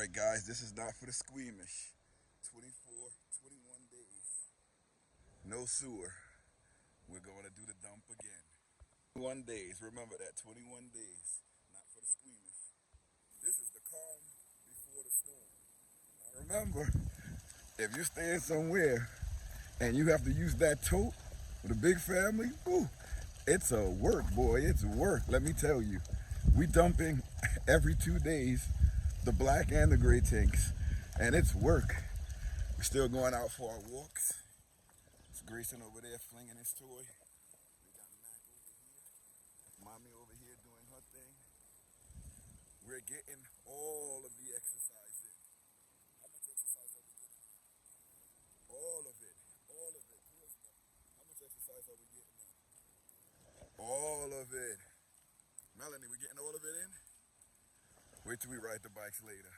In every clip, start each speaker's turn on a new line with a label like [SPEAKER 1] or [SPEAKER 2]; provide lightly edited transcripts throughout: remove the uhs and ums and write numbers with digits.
[SPEAKER 1] Alright guys, this is not for the squeamish. 24, 21 days. No sewer. We're going to do the dump again. 21 days. Remember that. 21 days. Not for the squeamish. This is the calm before the storm. Now remember, if you're staying somewhere and you have to use that tote with a big family, ooh, it's a work, boy. It's work. Let me tell you. We dumping every 2 days, the black and the gray tanks, and it's work. We're still going out for our walks. It's Grayson over there flinging his toy. We got Mac over here, Mommy over here doing her thing. We're getting all of the exercise in. How much exercise are we getting? All of it. All of it. How much exercise are we getting in? All of it. Melanie, we getting all of it in? Wait till we ride the bikes later.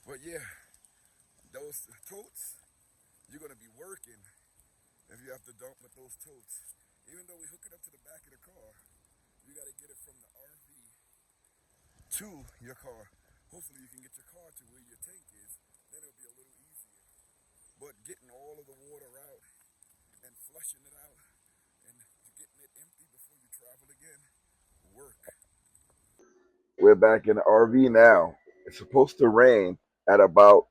[SPEAKER 1] But yeah, those totes, you're going to be working if you have to dump with those totes. Even though we hook it up to the back of the car, you got to get it from the RV to your car. Hopefully you can get your car to where your tank is, then it'll be a little easier. But getting all of the water out and flushing it out and getting it empty before you travel again, work. We're back in the RV now. It's supposed to rain at about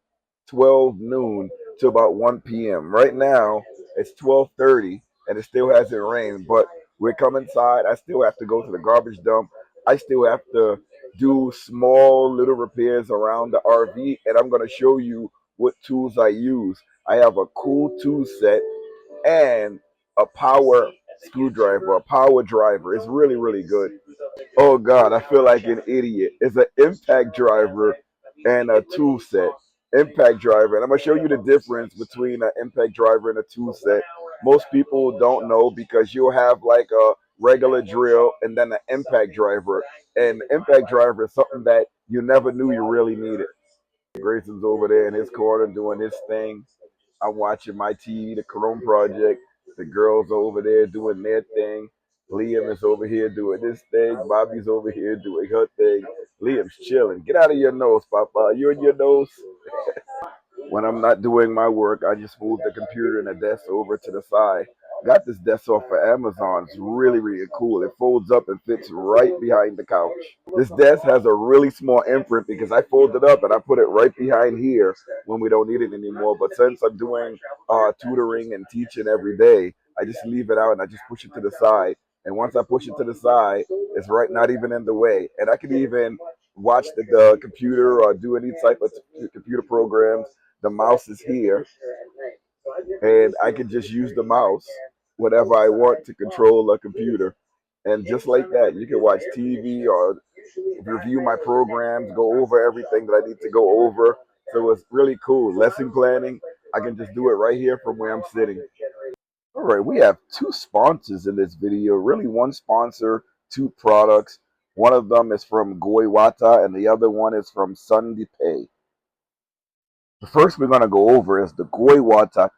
[SPEAKER 1] 12 noon to about 1 p.m. Right now, it's 12:30 and it still hasn't rained, but we're coming inside. I still have to go to the garbage dump. I still have to do small little repairs around the RV, and I'm going to show you what tools I use. I have a cool tool set and a power screwdriver, a power driver. It's really, really good. Oh God, I feel like an idiot. It's an impact driver and a tool set. Impact driver, and I'm gonna show you the difference between an impact driver and a tool set. Most people don't know because you'll have like a regular drill and then an impact driver. And the impact driver is something that you never knew you really needed. Grayson's over there in his corner doing his thing. I'm watching my TV, the Chrome Project. The girls are over there doing their thing. Liam is over here doing this thing. Bobby's over here doing her thing. Liam's chilling. Get out of your nose, Papa. You in your nose? When I'm not doing my work, I just move the computer and the desk over to the side. Got this desk off of Amazon. It's really, really cool. It folds up and fits right behind the couch. This desk has a really small imprint because I fold it up and I put it right behind here when we don't need it anymore. But since I'm doing tutoring and teaching every day, I just leave it out and I just push it to the side. And once I push it to the side, it's right, not even in the way. And I can even watch the computer or do any type of computer programs. The mouse is here, and I can just use the mouse whenever I want to control a computer. And just like that, you can watch TV or review my programs, go over everything that I need to go over. So it's really cool. Lesson planning, I can just do it right here from where I'm sitting. All right, we have two sponsors in this video. Really, one sponsor, two products. One of them is from Goywato and the other one is from Sundpey. The first we're going to go over is the Goywato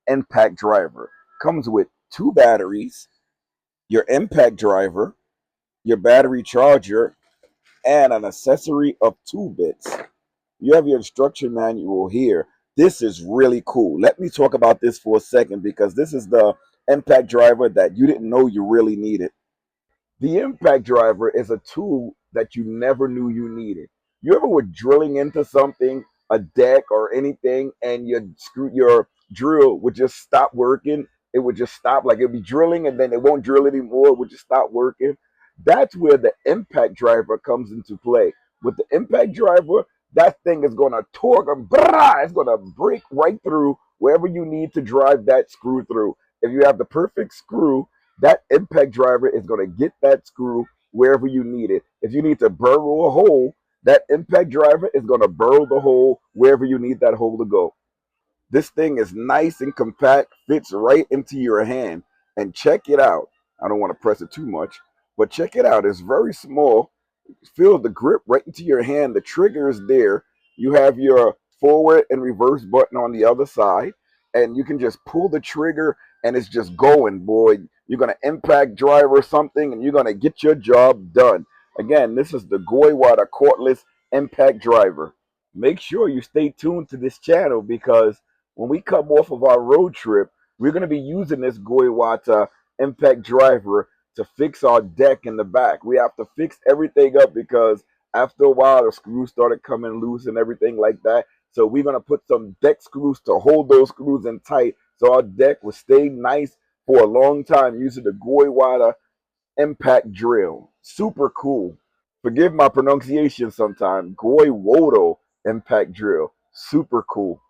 [SPEAKER 1] impact driver. Comes with two batteries, your impact driver, your battery charger, and an accessory of 2 bits. You have your instruction manual here. This is really cool. Let me talk about this for a second because this is the impact driver that you didn't know you really needed. The impact driver is a tool that you never knew you needed. You ever were drilling into something, a deck or anything, and your drill would just stop working? It would just stop, like it'd be drilling and then it won't drill anymore, it would just stop working. That's where the impact driver comes into play. With the impact driver, that thing is gonna torque and it's gonna break right through wherever you need to drive that screw through. If you have the perfect screw, that impact driver is going to get that screw wherever you need it. If you need to burrow a hole, that impact driver is going to burrow the hole wherever you need that hole to go. This thing is nice and compact, fits right into your hand. And check it out. I don't want to press it too much, but check it out. It's very small. Feel the grip right into your hand. The trigger is there. You have your forward and reverse button on the other side, and you can just pull the trigger and it's just going, boy. You're going to impact drive or something and you're going to get your job done. Again, this is the Goywato cordless impact driver. make sure you stay tuned to this channel because when we come off of our road trip, we're going to be using this Goywato impact driver to fix our deck in the back. We have to fix everything up because after a while the screws started coming loose and everything like that. So we're going to put some deck screws to hold those screws in tight so our deck will stay nice for a long time using the Goywato impact drill. Super cool. Forgive my pronunciation sometime. Goywato impact drill. Super cool.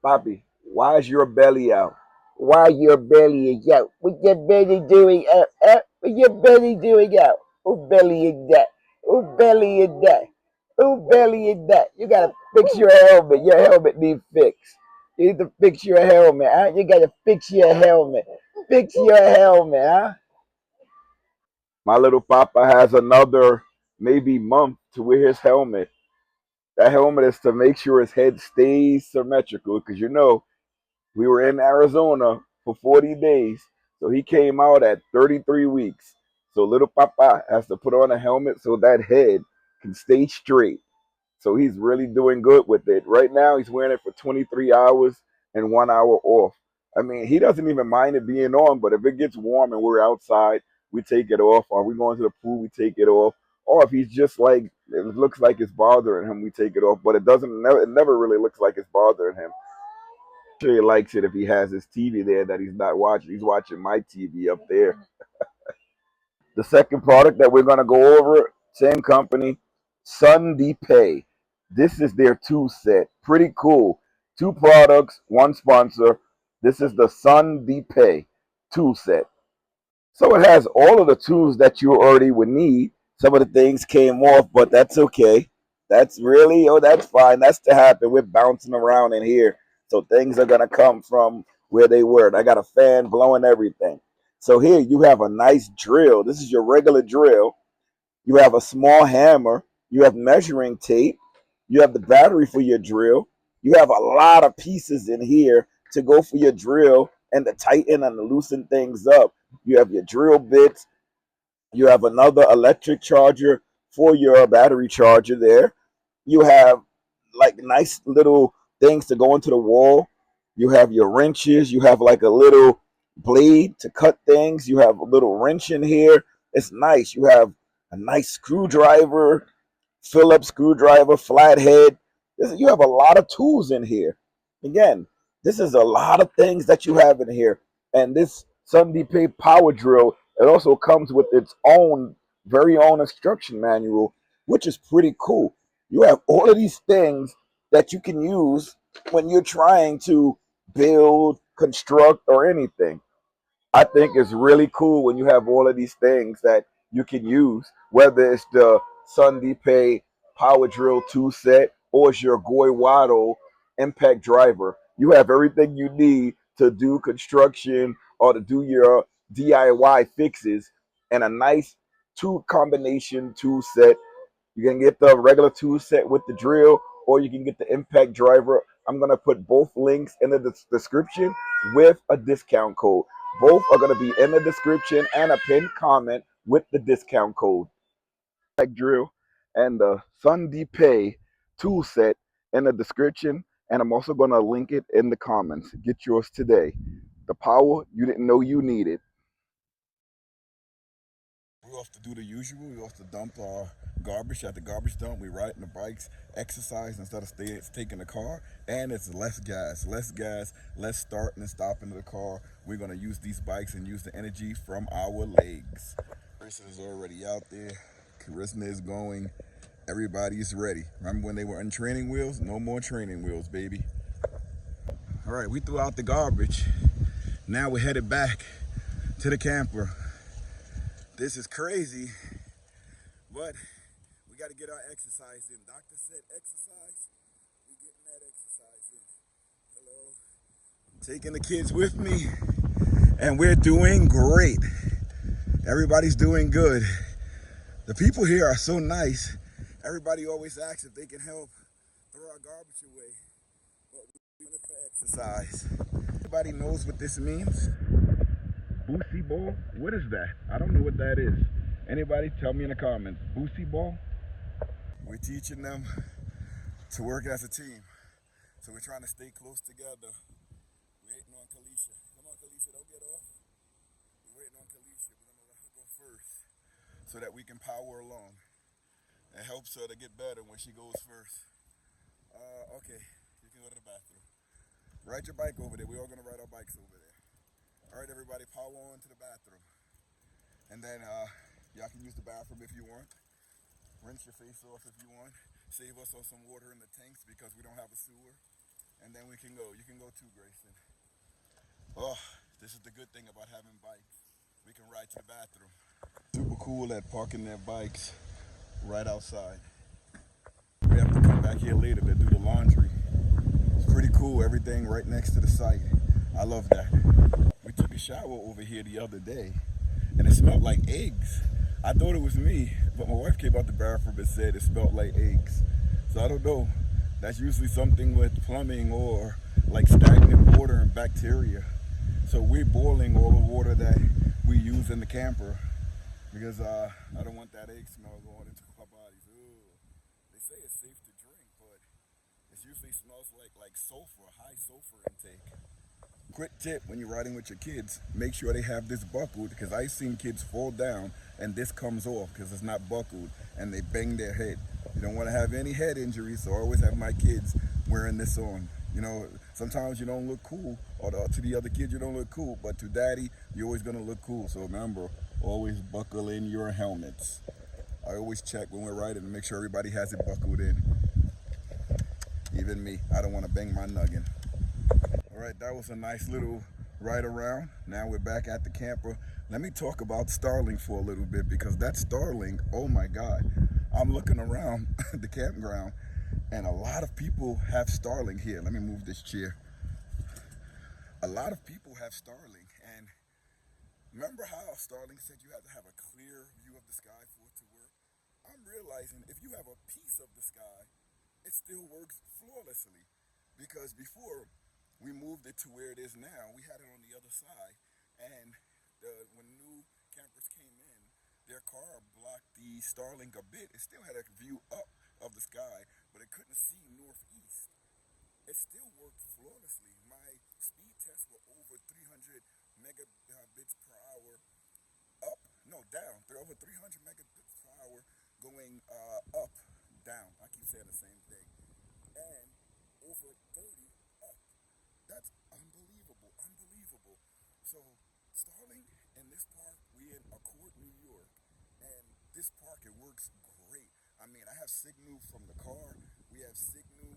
[SPEAKER 1] Bobby, why is your belly out? Why your belly is out? What your belly doing out? What your belly doing out? Who belly is that? Who belly is that? Who belly is that? You gotta fix your helmet. Your helmet needs fixed. You need to fix your helmet, huh? You gotta fix your helmet. Fix your helmet, huh? My little papa has another maybe month to wear his helmet. That helmet is to make sure his head stays symmetrical because you know we were in Arizona for 40 days. So he came out at 33 weeks. So little papa has to put on a helmet so that head can stay straight. So he's really doing good with it. Right now, he's wearing it for 23 hours and 1 hour off. I mean, he doesn't even mind it being on, but if it gets warm and we're outside, we take it off. Or we going to the pool, we take it off. Or if he's just like, it looks like it's bothering him, we take it off. But it never really looks like it's bothering him. Sure, he likes it if he has his TV there that he's not watching. He's watching my TV up there. The second product that we're going to go over, same company, Sundpey. This is their tool set. Pretty cool. Two products, one sponsor. This is the Sundpey tool set. So it has all of the tools that you already would need. Some of the things came off, but that's okay. That's really, oh, that's fine. That's to happen. We're bouncing around in here. So things are going to come from where they were. And I got a fan blowing everything. So here you have a nice drill. This is your regular drill. You have a small hammer. You have measuring tape. You have the battery for your drill. You have a lot of pieces in here to go for your drill and to tighten and to loosen things up. You have your drill bits. You have another electric charger for your battery charger there. You have like nice little things to go into the wall. You have your wrenches. You have like a little blade to cut things. You have a little wrench in here. It's nice. You have a nice screwdriver, Phillips screwdriver, flathead. You have a lot of tools in here. Again, this is a lot of things that you have in here. And this Sundpey power drill, it also comes with its own very own instruction manual, which is pretty cool. You have all of these things that you can use when you're trying to build, construct, or anything. I think it's really cool when you have all of these things that you can use, whether it's the Sundpey Power Drill 2 set or it's your Goywato Impact Driver. You have everything you need to do construction or to do your DIY fixes and a nice two combination tool set. You can get the regular tool set with the drill, or you can get the impact driver. I'm going to put both links in the description with a discount code. Both are going to be in the description and a pinned comment with the discount code. Impact drill and the Sundpey tool set in the description, and I'm also going to link it in the comments. Get yours today. The power you didn't know you needed. We have to do the usual. We have to dump our garbage at the garbage dump. We ride the bikes, exercise instead of taking the car, and it's less gas, less starting and stopping the car. We're gonna use these bikes and use the energy from our legs. Carissa is already out there. Carissa is going. Everybody's ready. Remember when they were on training wheels? No more training wheels, baby. All right, we threw out the garbage. Now we're headed back to the camper. This is crazy, but we got to get our exercise in. Doctor said exercise. We getting that exercise in. Hello. I'm taking the kids with me, and we're doing great. Everybody's doing good. The people here are so nice. Everybody always asks if they can help throw our garbage away, but we're doing it for exercise. Everybody knows what this means. Boosie ball? What is that? I don't know what that is. Anybody tell me in the comments. Boosie ball? We're teaching them to work as a team. So we're trying to stay close together. We're waiting on Kalisha. Come on, Kalisha, don't get off. We're waiting on Kalisha. We're gonna let her go first so that we can power along. It helps her to get better when she goes first. Okay, you can go to the bathroom. Ride your bike over there. We're all gonna ride our bikes over there. All right, everybody, power on to the bathroom. And then y'all can use the bathroom if you want. Rinse your face off if you want. Save us on some water in the tanks because we don't have a sewer. And then we can go. You can go too, Grayson. Oh, this is the good thing about having bikes. We can ride to the bathroom. Super cool at parking their bikes right outside. We have to come back here later to do the laundry. It's pretty cool, everything right next to the site. I love that. We took a shower over here the other day and it smelled like eggs. I thought it was me, but my wife came out the bathroom and said it smelled like eggs. So I don't know. That's usually something with plumbing or like stagnant water and bacteria. So we're boiling all the water that we use in the camper because I don't want that egg smell going into our bodies. Ugh. They say it's safe to drink, but it usually smells like sulfur, high sulfur intake. Quick tip when you're riding with your kids, make sure they have this buckled because I've seen kids fall down and this comes off because it's not buckled and they bang their head. You don't want to have any head injuries, so I always have my kids wearing this on. You know, sometimes you don't look cool, or to the other kids you don't look cool, but to daddy, you're always going to look cool. So remember, always buckle in your helmets. I always check when we're riding to make sure everybody has it buckled in. Even me, I don't want to bang my noggin. All right, that was a nice little ride around. Now we're back at the camper. Let me talk about Starlink for a little bit because that Starlink, oh my God. I'm looking around the campground and a lot of people have Starlink here. Let me move this chair. A lot of people have Starlink, and remember how Starlink said you have to have a clear view of the sky for it to work? I'm realizing if you have a piece of the sky, it still works flawlessly because before we moved it to where it is now, we had it on the other side, and when new campers came in, their car blocked the Starlink a bit. It still had a view up of the sky, but it couldn't see northeast. It still worked flawlessly. My speed tests were over 300 megabits per hour up, no, down. They're over 300 megabits per hour going up, down. I keep saying the same thing. And over 30 up. That's unbelievable, unbelievable. So Starlink in this park, we in Accord, New York, and this park, it works great. I mean, I have signal from the car, we have signal,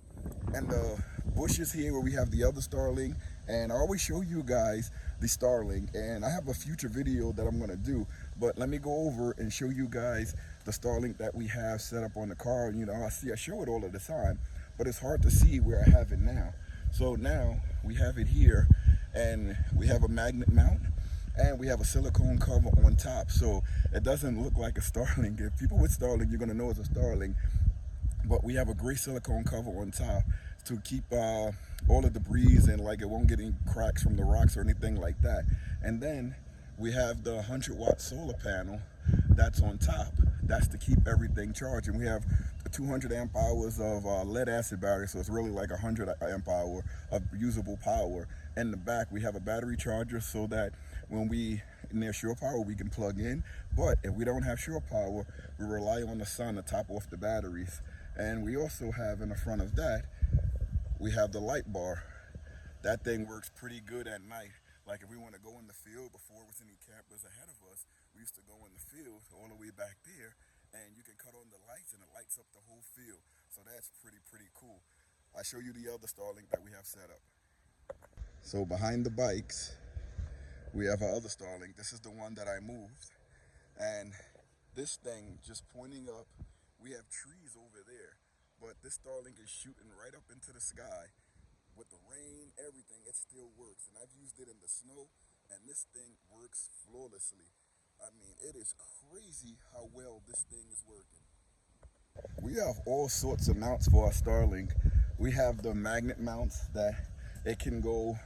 [SPEAKER 1] and the bushes here where we have the other Starlink, and I always show you guys the Starlink, and I have a future video that I'm gonna do, but let me go over and show you guys the Starlink that we have set up on the car. You know, I show it all of the time, but it's hard to see where I have it now. So now we have it here, and we have a magnet mount, and we have a silicone cover on top, so it doesn't look like a Starlink. If people with Starlink, you're gonna know it's a Starlink, but we have a gray silicone cover on top to keep all the debris and like it won't get any cracks from the rocks or anything like that. And then we have the 100-watt solar panel that's on top. That's to keep everything charged. And we have 200 amp hours of lead acid battery, so it's really like 100 amp hour of usable power. In the back, we have a battery charger so that when we near shore power, we can plug in. But if we don't have shore power, we rely on the sun to top off the batteries. And we also have in the front of that, we have the light bar. That thing works pretty good at night. Like if we want to go in the field before with any campers ahead of us, we used to go in the field all the way back there, and you can cut on the lights and it lights up the whole field. So that's pretty cool. I'll show you the other Starlink that we have set up. So behind the bikes, we have our other Starlink. This is the one that I moved. And this thing just pointing up, we have trees over there, but this Starlink is shooting right up into the sky. With the rain, everything, it still works. And I've used it in the snow, and this thing works flawlessly. I mean, it is crazy how well this thing is working. We have all sorts of mounts for our Starlink. We have the magnet mounts that it can go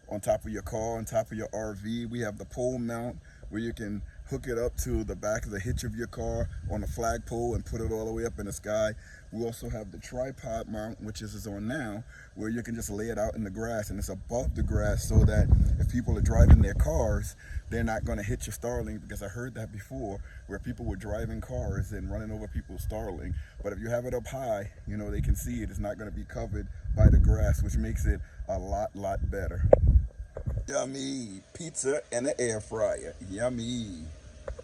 [SPEAKER 1] on top of your car, on top of your RV. We have the pole mount where you can hook it up to the back of the hitch of your car on a flagpole and put it all the way up in the sky. We also have the tripod mount, which is on now, where you can just lay it out in the grass and it's above the grass so that if people are driving their cars, they're not going to hit your Starling, because I heard that before where people were driving cars and running over people's Starling. But if you have it up high, you know, they can see it. It's not going to be covered by the grass, which makes it a lot better. Yummy pizza and an air fryer. Yummy.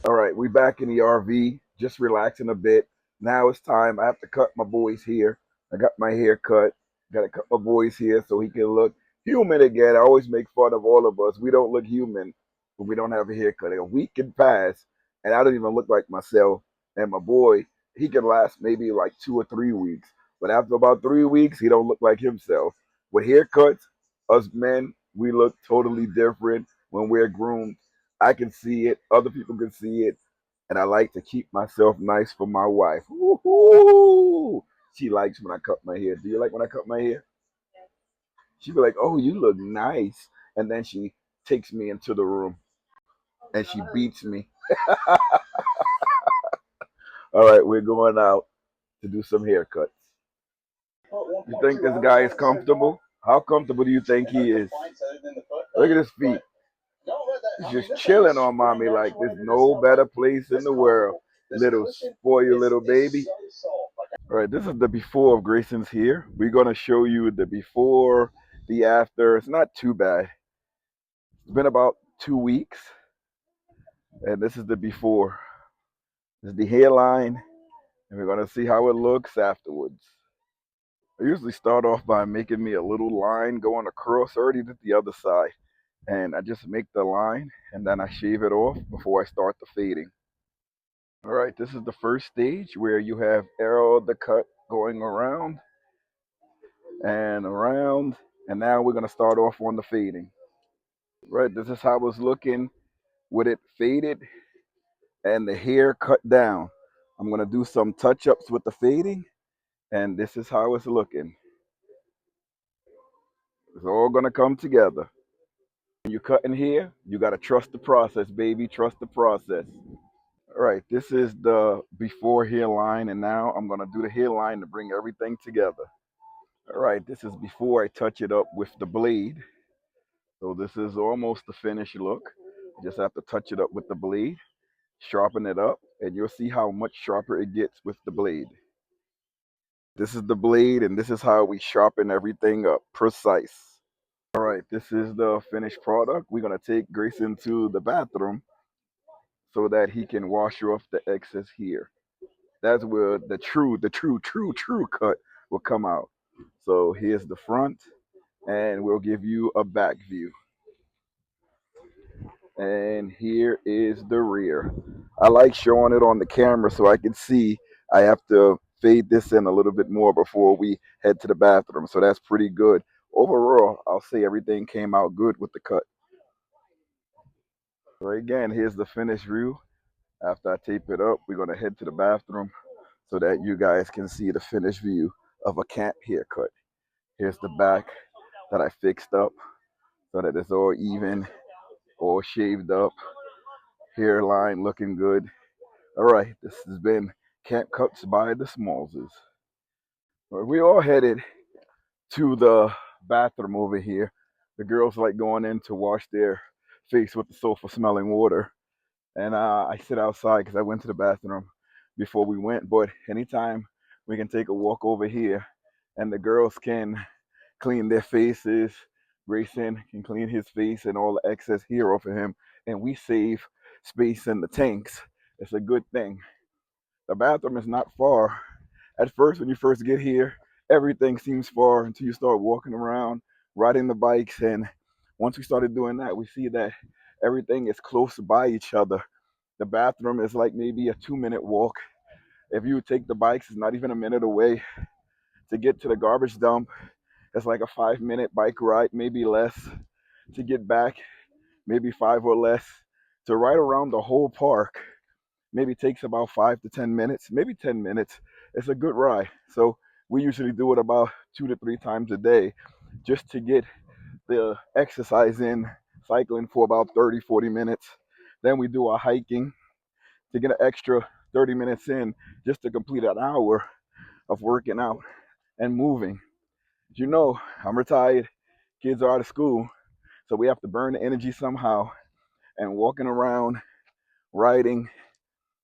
[SPEAKER 1] All right, we back in the RV, just relaxing a bit. Now it's time. I have to cut my boy's hair. I got my hair cut. Got to cut my boy's hair so he can look human again. I always make fun of all of us. We don't look human when we don't have a haircut. A week can pass, and I don't even look like myself. And my boy, he can last maybe like 2 or 3 weeks, but after about 3 weeks, he don't look like himself. With haircuts, us men, we look totally different when we're groomed. I can see it, other people can see it, and I like to keep myself nice for my wife. Woo-hoo! She likes when I cut my hair. Do you like when I cut my hair? She be like, "Oh, you look nice," and then she takes me into the room and she beats me. All right, we're going out to do some haircuts. You think this guy is comfortable? How comfortable do you think he is? Look at his feet. He's just chilling on mommy like there's no better place in the world. Little spoil little baby. All right, this is the before of Grayson's here. We're gonna show you the before, the after. It's not too bad. It's been about 2 weeks, and this is the before. This is the hairline, and we're gonna see how it looks afterwards. I usually start off by making me a little line going across. I already did the other side, and I just make the line, and then I shave it off before I start the fading. All right, this is the first stage where you have arrow the cut going around and around, and now we're gonna start off on the fading. Right, this is how it's looking with it faded and the hair cut down. I'm gonna do some touch-ups with the fading, and this is how it's looking. It's all gonna come together. When you're cutting here, you gotta trust the process, baby. Trust the process. All right, this is the before hairline, and now I'm gonna do the hairline to bring everything together. All right, this is before I touch it up with the blade. So this is almost the finished look. You just have to touch it up with the blade, sharpen it up, and you'll see how much sharper it gets with the blade. This is the blade, and this is how we sharpen everything up, precise. All right, this is the finished product. We're gonna take Grayson to the bathroom so that he can wash off the excess here. That's where the true cut will come out. So here's the front, and we'll give you a back view. And here is the rear. I like showing it on the camera so I can see. I have to fade this in a little bit more before we head to the bathroom. So that's pretty good. Overall, I'll say everything came out good with the cut. So again, here's the finished view. After I tape it up, we're going to head to the bathroom so that you guys can see the finished view of a camp haircut. Here's the back that I fixed up so that it's all even, all shaved up, hairline looking good. All right, this has been Camp Cuts by the Smallses. We all headed to the bathroom over here. The girls like going in to wash their face with the sulfur smelling water. And I sit outside because I went to the bathroom before we went. But anytime we can take a walk over here and the girls can clean their faces, Grayson can clean his face and all the excess hair off of him, and we save space in the tanks. It's a good thing. The bathroom is not far. At first, when you first get here, everything seems far until you start walking around, riding the bikes. And once we started doing that, we see that everything is close by each other. The bathroom is like maybe a 2-minute walk. If you take the bikes, it's not even a minute away. To get to the garbage dump, it's like a 5-minute bike ride, maybe less. To get back, maybe 5 or less. To ride around the whole park, maybe takes about 5 to 10 minutes, maybe 10 minutes. It's a good ride. So we usually do it about 2 to 3 times a day just to get the exercise in, cycling for about 30, 40 minutes. Then we do our hiking to get an extra 30 minutes in just to complete an hour of working out and moving. You know, I'm retired, kids are out of school, so we have to burn the energy somehow. And walking around, riding,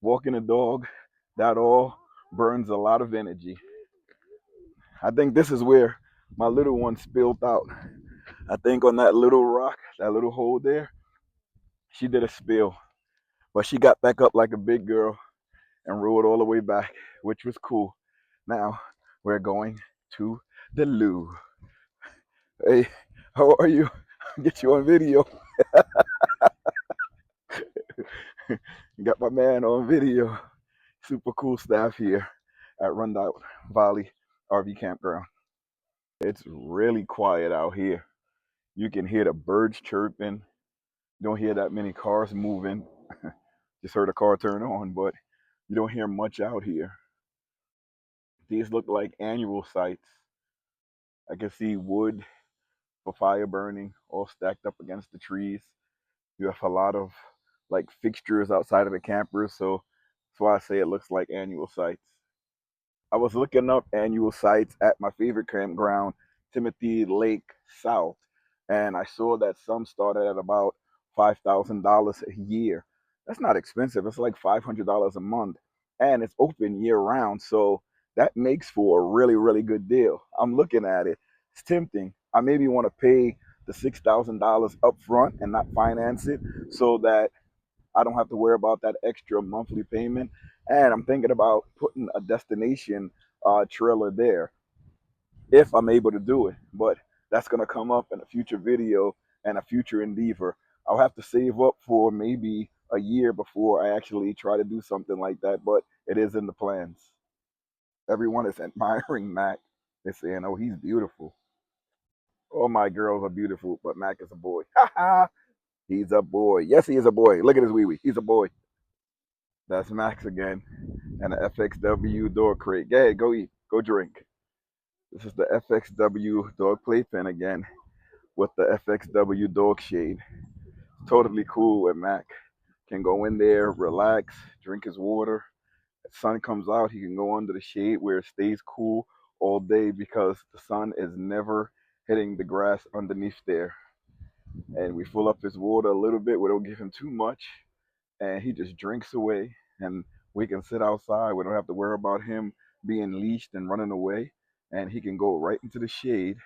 [SPEAKER 1] walking a dog, that all burns a lot of energy. I think this is where my little one spilled out. I think on that little rock, that little hole there, she did a spill. But she got back up like a big girl and rode all the way back, which was cool. Now we're going to the loo. Hey, how are you? Get you on video. Got my man on video. Super cool staff here at Rundown Valley RV Campground. It's really quiet out here. You can hear the birds chirping. Don't hear that many cars moving. Just heard a car turn on, but you don't hear much out here. These look like annual sites. I can see wood for fire burning all stacked up against the trees. You have a lot of like fixtures outside of the campers, so that's why I say it looks like annual sites. I was looking up annual sites at my favorite campground, Timothy Lake South, and I saw that some started at about $5,000 a year. That's not expensive. It's like $500 a month, and it's open year round. So that makes for a really, really good deal. I'm looking at it. It's tempting. I maybe want to pay the $6,000 up front and not finance it so that I don't have to worry about that extra monthly payment. And I'm thinking about putting a destination trailer there if I'm able to do it. But that's going to come up in a future video and a future endeavor. I'll have to save up for maybe a year before I actually try to do something like that, but it is in the plans. Everyone is admiring Mac. They're saying, oh, he's beautiful. All my girls are beautiful, but Mac is a boy. Ha ha! He's a boy. Yes, he is a boy. Look at his wee wee. He's a boy. That's Max again. And the FXW door crate. Go ahead, go eat. Go drink. This is the FXW dog playpen again with the FXW dog shade. Totally cool with Mac. Can go in there, relax, drink his water. If the sun comes out, he can go under the shade where it stays cool all day because the sun is never hitting the grass underneath there. And we fill up his water a little bit. We don't give him too much. And he just drinks away. And we can sit outside. We don't have to worry about him being leashed and running away. And he can go right into the shade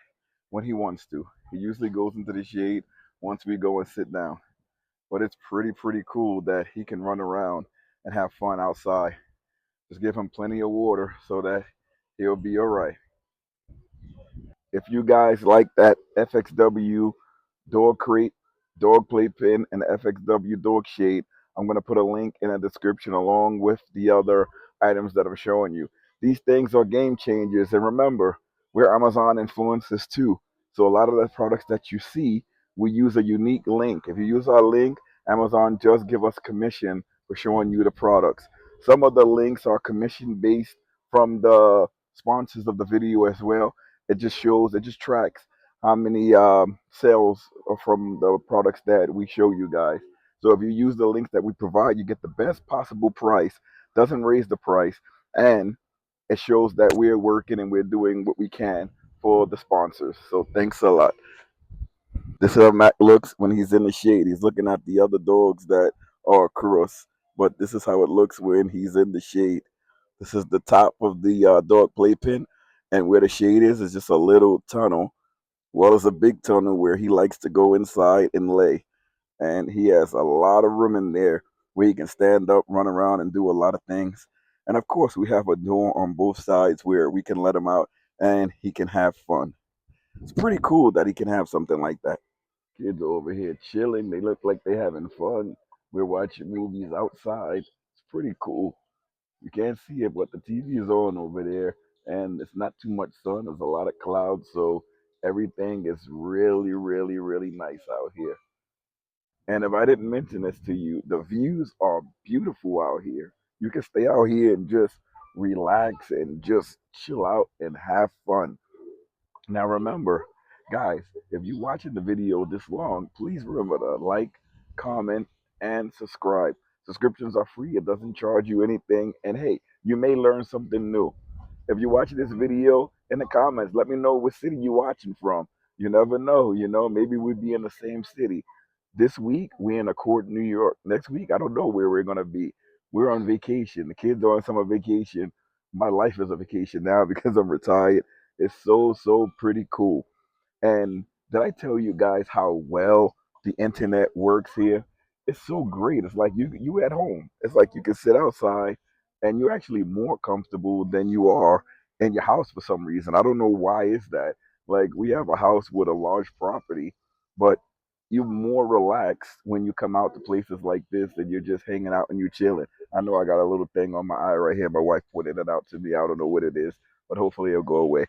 [SPEAKER 1] when he wants to. He usually goes into the shade once we go and sit down. But it's pretty cool that he can run around and have fun outside. Just give him plenty of water so that he'll be all right. If you guys like that FXW dog crate, dog playpen, and FXW dog shade, I'm going to put a link in the description along with the other items that I'm showing you. These things are game changers. And remember, we're Amazon influencers too. So a lot of the products that you see, we use a unique link. If you use our link, Amazon just give us commission for showing you the products. Some of the links are commission based from the sponsors of the video as well. It just shows, it just tracks how many sales are from the products that we show you guys. So if you use the links that we provide, you get the best possible price, doesn't raise the price, and it shows that we're working and we're doing what we can for the sponsors. So thanks a lot. This is how Mac looks when he's in the shade. He's looking at the other dogs that are across, but this is how it looks when he's in the shade. This is the top of the dog playpen, and where the shade is just a little tunnel. Well, it's a big tunnel where he likes to go inside and lay. And he has a lot of room in there where he can stand up, run around, and do a lot of things. And of course, we have a door on both sides where we can let him out and he can have fun. It's pretty cool that he can have something like that. Kids are over here chilling. They look like they're having fun. We're watching movies outside. It's pretty cool. You can't see it, but the TV is on over there, and it's not too much sun. There's a lot of clouds, so everything is really nice out here. And if I didn't mention this to you, the views are beautiful out here. You can stay out here and just relax and just chill out and have fun. Now remember, guys, if you're watching the video this long, please remember to like, comment, and subscribe. Subscriptions are free. It doesn't charge you anything. And hey, you may learn something new. If you're watching this video, in the comments, let me know what city you're watching from. You never know, maybe we'll be in the same city. This week, we're in Accord, New York. Next week, I don't know where we're going to be. We're on vacation. The kids are on summer vacation. My life is a vacation now because I'm retired. It's so pretty cool. And did I tell you guys how well the internet works here? It's so great. It's like you at home. It's like you can sit outside and you're actually more comfortable than you are in your house for some reason. I don't know why is that. Like we have a house with a large property, but you're more relaxed when you come out to places like this and you're just hanging out and you're chilling. I know I got a little thing on my eye right here. My wife pointed it out to me. I don't know what it is, but hopefully it'll go away.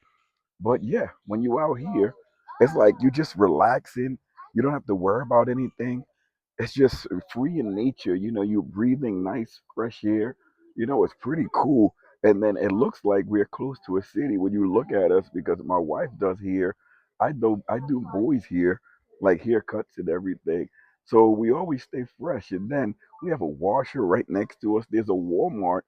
[SPEAKER 1] But yeah, when you out here, it's like you just relaxing. You don't have to worry about anything. It's just free in nature. You're breathing nice, fresh air. It's pretty cool. And then it looks like we're close to a city when you look at us because my wife does here. I do boys here, like haircuts and everything. So we always stay fresh. And then we have a washer right next to us. There's a Walmart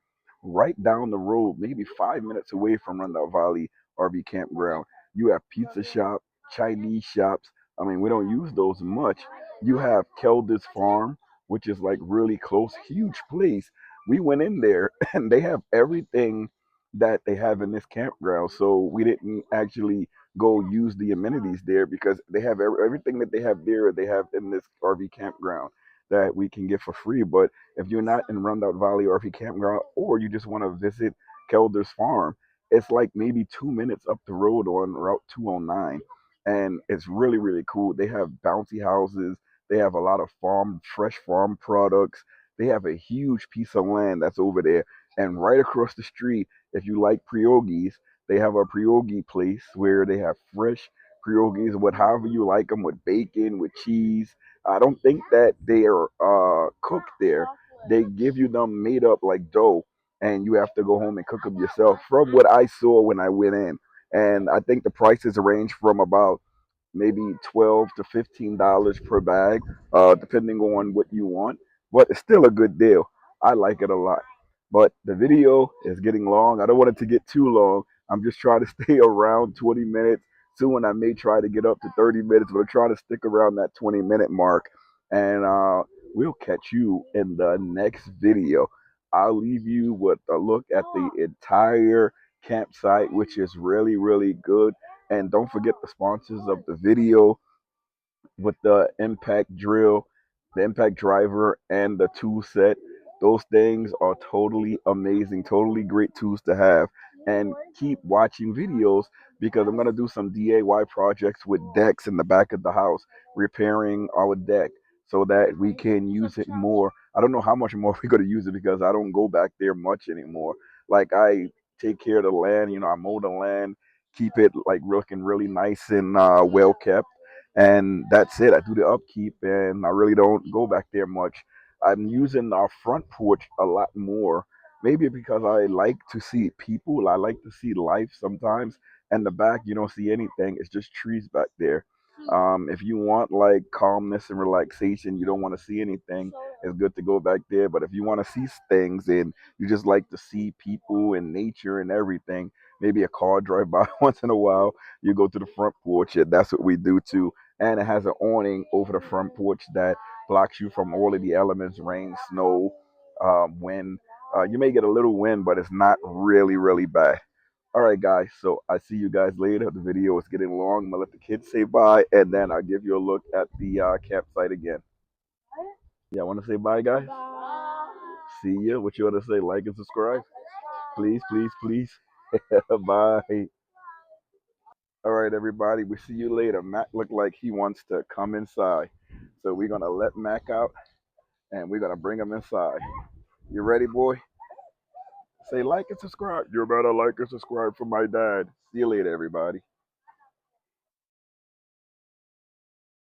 [SPEAKER 1] right down the road, maybe 5 minutes away from Rundle Valley RV campground. You have pizza shop, Chinese shops. I mean, we don't use those much. You have Kelder's Farm, which is like really close, huge place. We went in there and they have everything that they have in this campground. So we didn't actually go use the amenities there because they have everything that they have there, they have in this RV campground that we can get for free. But if you're not in Rundout Valley RV campground or you just want to visit Kelder's Farm, it's like maybe 2 minutes up the road on Route 209. And it's really cool. They have bouncy houses. They have a lot of fresh farm products. They have a huge piece of land that's over there. And right across the street, if you like pierogies, they have a pierogi place where they have fresh pierogies with however you like them, with bacon, with cheese. I don't think that they are cooked there. They give you them made up like dough, and you have to go home and cook them yourself. From what I saw when I went in, and I think the prices range from about maybe $12 to $15 per bag, depending on what you want. But it's still a good deal. I like it a lot. But the video is getting long. I don't want it to get too long. I'm just trying to stay around 20 minutes. Soon I may try to get up to 30 minutes, but I'm trying to stick around that 20-minute mark. And we'll catch you in the next video. I'll leave you with a look at the entire campsite, which is really good. And don't forget the sponsors of the video with the impact drill, the impact driver, and the tool set. Those things are totally amazing, totally great tools to have. And keep watching videos because I'm going to do some DIY projects with decks in the back of the house, repairing our deck so that we can use it more. I don't know how much more we're going to use it because I don't go back there much anymore. Like I take care of the land, I mow the land, keep it like looking really nice and well kept, and that's it. I do the upkeep, and I really don't go back there much. I'm using our front porch a lot more, maybe because I like to see people. I like to see life sometimes. And the back, you don't see anything. It's just trees back there. If you want like calmness and relaxation, you don't want to see anything, it's good to go back there. But if you want to see things and you just like to see people and nature and everything, maybe a car drive by once in a while, you go to the front porch, and that's what we do too. And it has an awning over the front porch that blocks you from all of the elements: rain, snow, wind. You may get a little wind, but it's not really bad. All right, guys. So I see you guys later. The video is getting long. I'm gonna let the kids say bye, and then I'll give you a look at the campsite again. Yeah, I want to say bye, guys. See ya. What you want to say? Like and subscribe, please. Bye. All right, everybody. We see you later. Mac looked like he wants to come inside, so we're gonna let Mac out, and we're gonna bring him inside. You ready, boy? Say like and subscribe. You better like and subscribe for my dad. See you later, everybody.